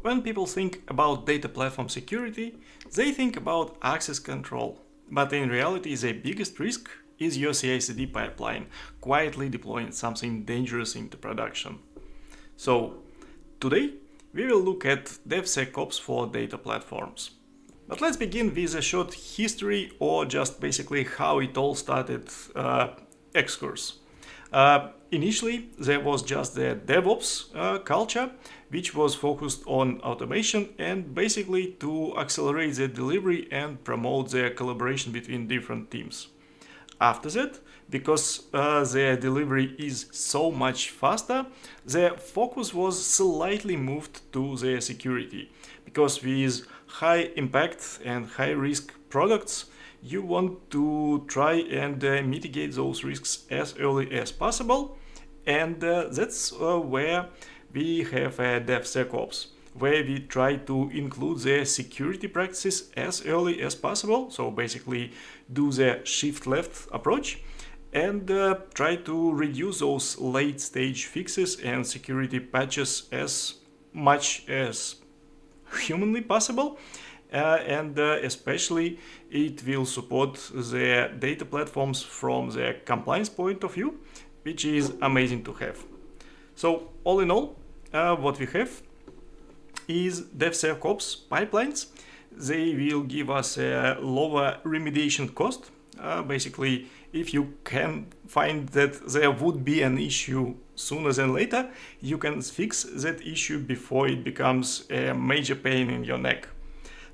When people think about data platform security, they think about access control. But in reality, the biggest risk is your CI/CD pipeline quietly deploying something dangerous into production. So, today we will look at DevSecOps for data platforms. But let's begin with a short history or just basically how it all started excurse. Initially, there was just the DevOps culture, which was focused on automation and basically to accelerate the delivery and promote the collaboration between different teams. After that, because the delivery is so much faster, the focus was slightly moved to the security. Because with high impact and high risk products, you want to try and mitigate those risks as early as possible. And that's where we have DevSecOps, where we try to include the security practices as early as possible. So basically do the shift left approach and try to reduce those late stage fixes and security patches as much as humanly possible. And especially it will support the data platforms from the compliance point of view, which is amazing to have. So all in all, what we have is DevSecOps pipelines. They will give us a lower remediation cost. Basically, if you can find that there would be an issue sooner than later, you can fix that issue before it becomes a major pain in your neck.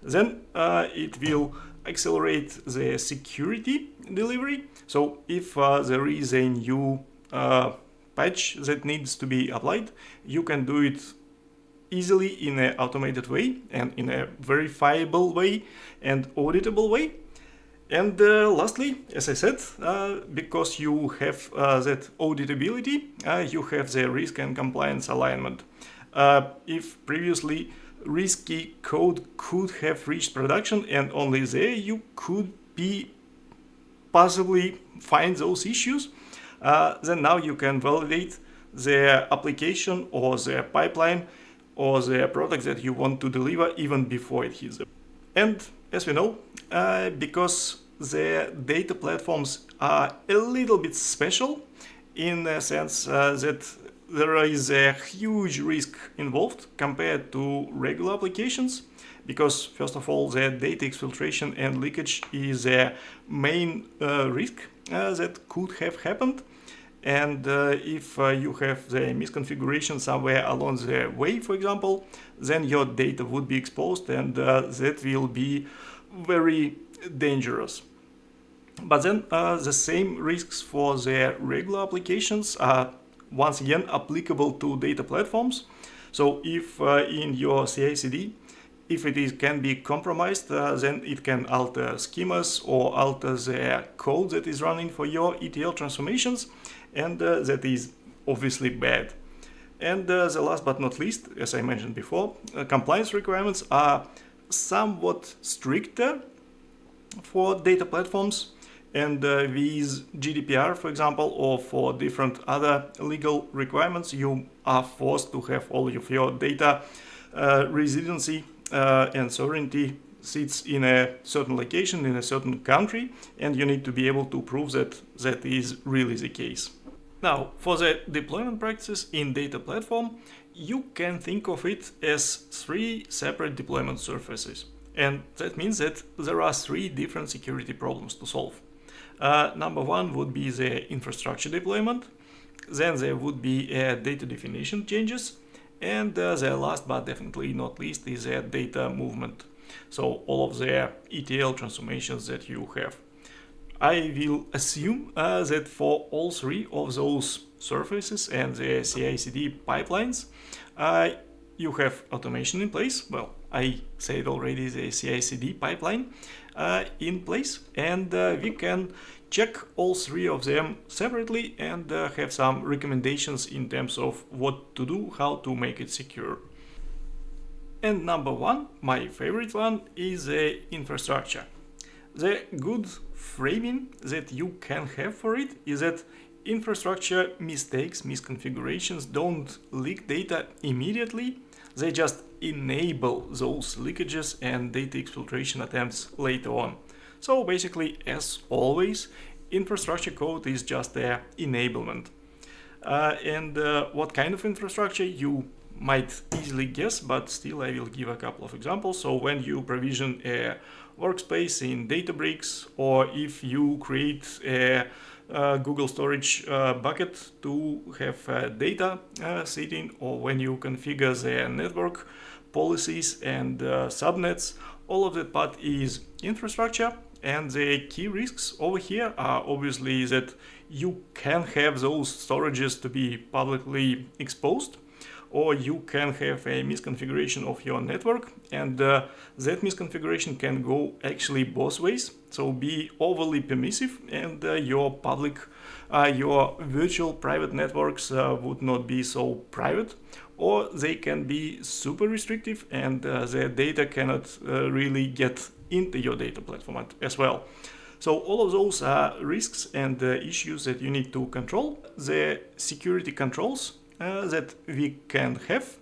Then it will accelerate the security delivery. So if there is a new patch that needs to be applied, you can do it easily in an automated way and in a verifiable way and auditable way. And lastly, as I said, because you have that auditability, you have the risk and compliance alignment. If previously risky code could have reached production and only there you could be possibly find those issues, then now you can validate the application or the pipeline or the product that you want to deliver even before it hits them. And as we know, because the data platforms are a little bit special in the sense that there is a huge risk involved compared to regular applications, because first of all, the data exfiltration and leakage is a main risk that could have happened. And if you have the misconfiguration somewhere along the way, for example, then your data would be exposed, and that will be very dangerous. But then the same risks for the regular applications are once again applicable to data platforms. So if in your CI/CD, if it can be compromised, then it can alter schemas or alter the code that is running for your ETL transformations, and that is obviously bad. And the last but not least, as I mentioned before, compliance requirements are somewhat stricter for data platforms. And with GDPR, for example, or for different other legal requirements, you are forced to have all of your data residency and sovereignty sits in a certain location, in a certain country, and you need to be able to prove that that is really the case. Now, for the deployment practices in data platform, you can think of it as 3 separate deployment surfaces. And that means that there are 3 different security problems to solve. Number 1 would be the infrastructure deployment. Then there would be data definition changes. And the last but definitely not least is data movement. So all of the ETL transformations that you have. I will assume that for all 3 of those surfaces and the CI/CD pipelines, you have automation in place. Well, I said already, the CI/CD pipeline in place, and we can check all 3 of them separately and have some recommendations in terms of what to do, how to make it secure. And number 1, my favorite one, is the infrastructure. The good framing that you can have for it is that infrastructure mistakes, misconfigurations don't leak data immediately. they just enable those leakages and data exfiltration attempts later on. So basically, as always, infrastructure code is just an enablement. And what kind of infrastructure, you might easily guess, but still I will give a couple of examples. So when you provision a workspace in Databricks, or if you create a Google Storage bucket to have data sitting, or when you configure the network policies and subnets, all of that part is infrastructure. And the key risks over here are obviously that you can have those storages to be publicly exposed, or you can have a misconfiguration of your network, and that misconfiguration can go actually both ways. So be overly permissive, and your virtual private networks would not be so private, or they can be super restrictive, and the data cannot really get into your data platform as well. So all of those are risks and issues that you need to control. The security controls that we can have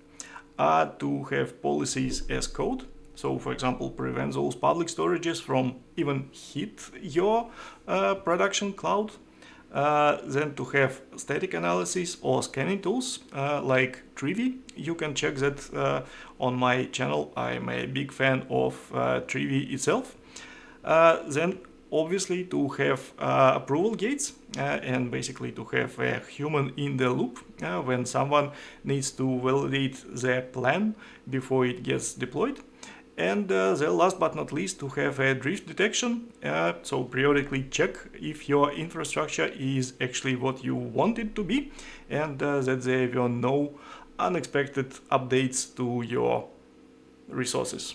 are to have policies as code. So for example, prevent those public storages from even hit your production cloud. Then to have static analysis or scanning tools like Trivy. You can check that on my channel. I'm a big fan of Trivy itself. Then obviously to have approval gates and basically to have a human in the loop when someone needs to validate their plan before it gets deployed. And the last but not least, to have a drift detection, so periodically check if your infrastructure is actually what you want it to be, and that there were no unexpected updates to your resources.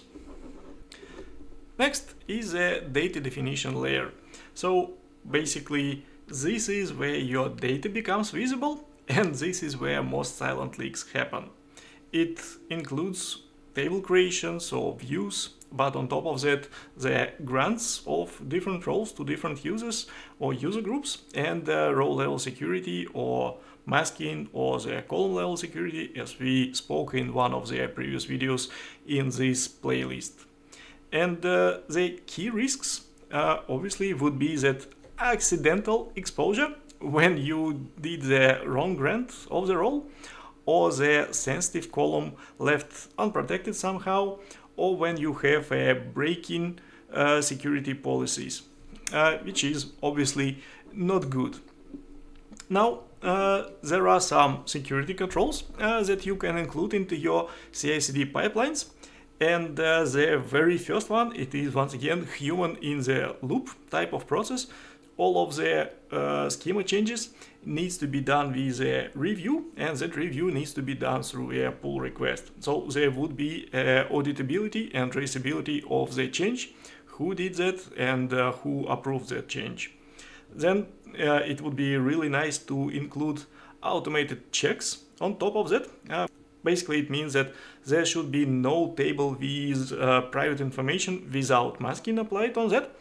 Next is a data definition layer. So basically, this is where your data becomes visible, and this is where most silent leaks happen. It includes table creations or views, but on top of that, the grants of different roles to different users or user groups, and row level security or masking or the column level security, as we spoke in one of the previous videos in this playlist. And the key risks obviously would be that accidental exposure when you did the wrong grant of the role, or the sensitive column left unprotected somehow, or when you have a break-in security policies, which is obviously not good. Now, there are some security controls that you can include into your CI/CD pipelines. And the very first one, it is once again human in the loop type of process. All of the schema changes needs to be done with a review, and that review needs to be done through a pull request. So there would be auditability and traceability of the change, who did that and who approved that change. Then it would be really nice to include automated checks on top of that. Basically, it means that there should be no table with private information without masking applied on that.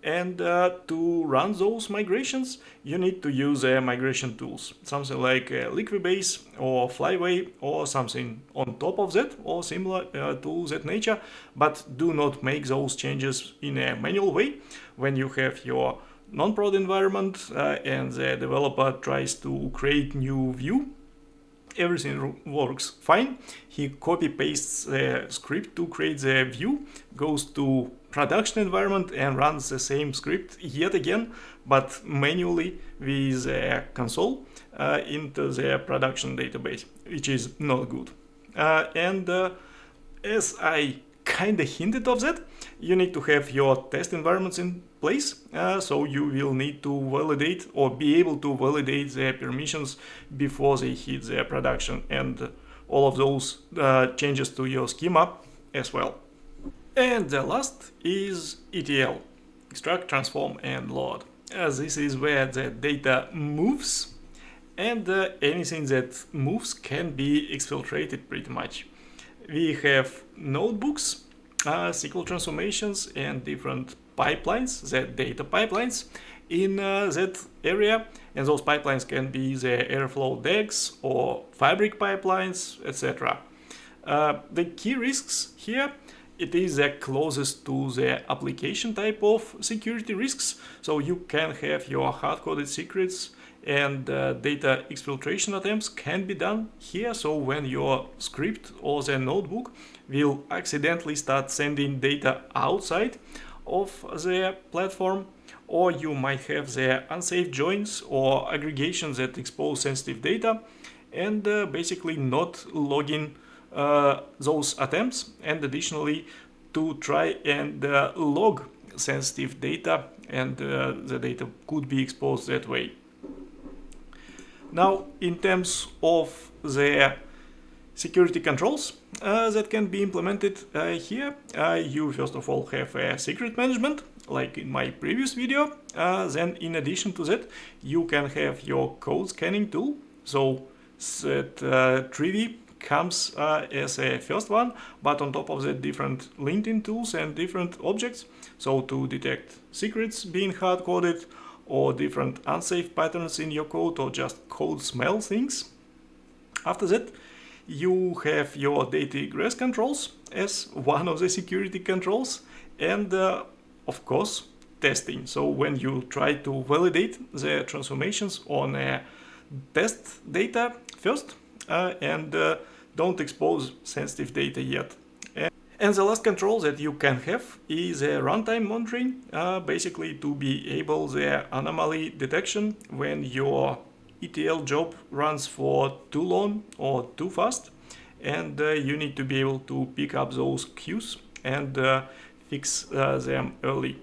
And to run those migrations, you need to use migration tools, something like Liquibase or Flyway or something on top of that or similar to that nature. But do not make those changes in a manual way. When you have your non-prod environment and the developer tries to create new view, everything works fine. He copy pastes the script to create the view, goes to production environment and runs the same script yet again, but manually with a console into the production database, which is not good. And as I kind of hinted of that, you need to have your test environments in place. So you will need to validate or be able to validate the permissions before they hit the production, and all of those changes to your schema as well. And the last is ETL, extract, transform, and load. This is where the data moves, and anything that moves can be exfiltrated pretty much. We have notebooks, SQL transformations, and different pipelines, the data pipelines in that area, and those pipelines can be the Airflow DAGs or Fabric pipelines, etc. The key risks here, it is the closest to the application type of security risks. So you can have your hard-coded secrets, and data exfiltration attempts can be done here. So when your script or the notebook will accidentally start sending data outside of the platform, or you might have the unsafe joins or aggregations that expose sensitive data, and basically not logging those attempts, and additionally to try and log sensitive data, and the data could be exposed that way. Now, in terms of the security controls that can be implemented here, you first of all have a secret management, like in my previous video. Then in addition to that, you can have your code scanning tool. So that Trivi comes as a first one, but on top of that, different linting tools and different objects. So to detect secrets being hard-coded, or different unsafe patterns in your code, or just code smell things. After that, you have your data egress controls as one of the security controls, and of course testing. So when you try to validate the transformations on test data first, and don't expose sensitive data yet. And the last control that you can have is runtime monitoring, basically to be able the anomaly detection when your ETL job runs for too long or too fast, and you need to be able to pick up those cues and fix them early.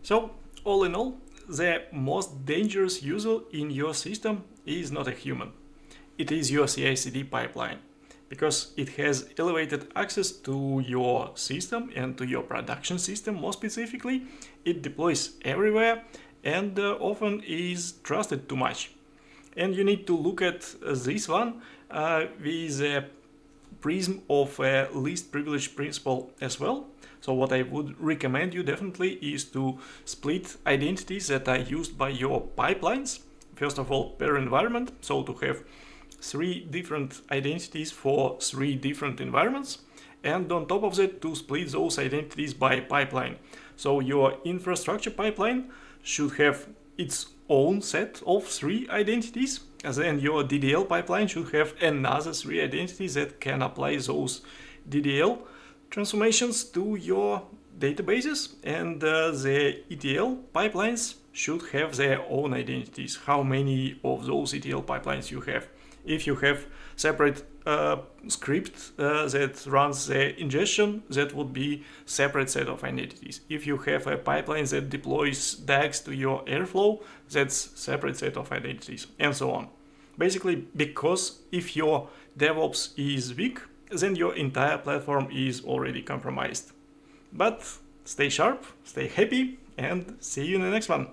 So all in all, the most dangerous user in your system is not a human. It is your CI/CD pipeline, because it has elevated access to your system and to your production system more specifically. It deploys everywhere and often is trusted too much. And you need to look at this one with a prism of a least privilege principle as well. So what I would recommend you definitely is to split identities that are used by your pipelines. First of all, per environment, so to have 3 different identities for 3 different environments, and on top of that to split those identities by pipeline. So your infrastructure pipeline should have its own set of 3 identities, and then your DDL pipeline should have another 3 identities that can apply those DDL transformations to your databases, and the ETL pipelines should have their own identities. How many of those ETL pipelines you have? If you have separate script that runs the ingestion, that would be separate set of identities. If you have a pipeline that deploys DAGs to your Airflow, that's separate set of identities, and so on. Basically, because if your DevOps is weak, then your entire platform is already compromised. But stay sharp, stay happy, and see you in the next one.